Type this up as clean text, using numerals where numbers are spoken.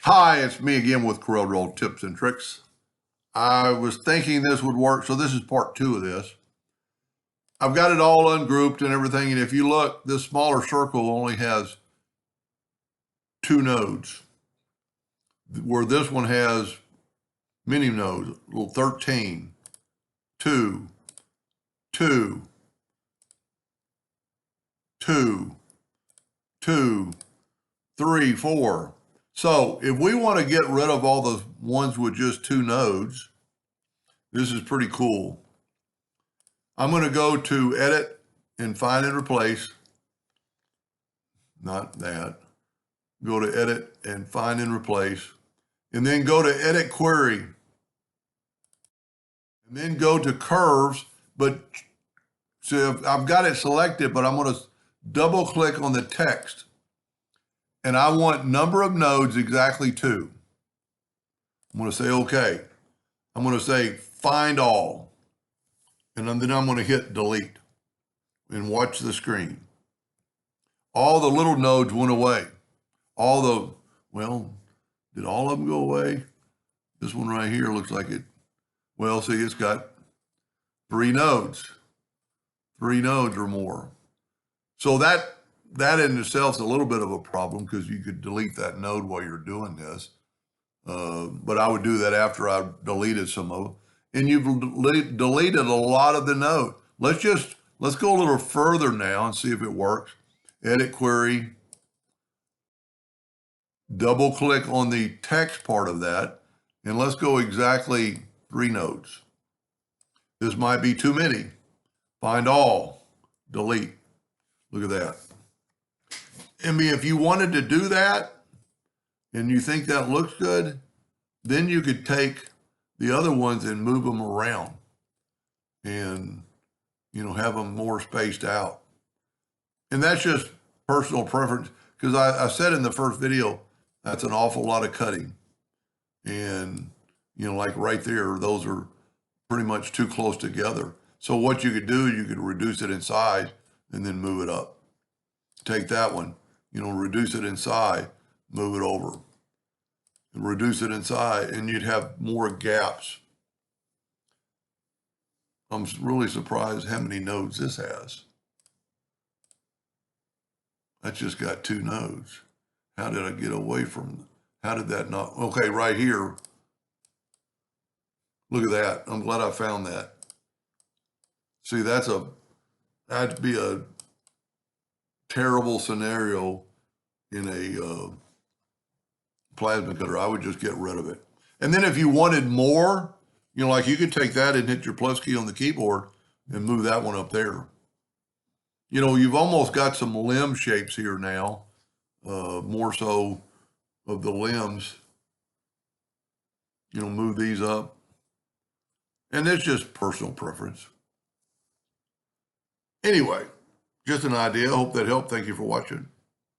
Hi, it's me again with Corel tips and tricks. I was thinking this would work, so this is part 2 of this. I've got it all ungrouped and everything, and if you look, this smaller circle only has 2 nodes, where this one has many nodes, little 13, 2, 2, 2, 2, 3, 4. So if we want to get rid of all the ones with just 2 nodes, this is pretty cool. I'm going to go to Edit and Find and Replace. Not that. Go to Edit and Find and Replace. And then go to Edit Query. And then go to Curves. But so I've got it selected, but I'm going to double click on the text. And I want number of nodes exactly 2. I'm going to say OK. I'm going to say Find All. And then I'm going to hit Delete and watch the screen. All the little nodes went away. Did all of them go away? This one right here looks like it. Well, see, it's got 3 nodes. 3 nodes or more. So that in itself is a little bit of a problem because you could delete that node while you're doing this. But I would do that after I've deleted some of them. And you've deleted a lot of the node. Let's go a little further now and see if it works. Edit Query. Double click on the text part of that. And let's go exactly 3 nodes. This might be too many. Find All. Delete. Look at that. If you wanted to do that and you think that looks good, then you could take the other ones and move them around and, have them more spaced out. And that's just personal preference because I said in the first video, that's an awful lot of cutting. And, like right there, those are pretty much too close together. So what you could do, you could reduce it in size and then move it up. Take that one, reduce it in size, move it over. Reduce it inside, and you'd have more gaps. I'm really surprised how many nodes this has. That's just got 2 nodes. How did I get away from, how did that not, okay, right here. Look at that. I'm glad I found that. See, that'd be a terrible scenario in a plasma cutter. I would just get rid of it. And then if you wanted more, like you could take that and hit your plus key on the keyboard and move that one up there. You've almost got some limb shapes here now, more so of the limbs. Move these up. And it's just personal preference. Anyway, just an idea. I hope that helped. Thank you for watching.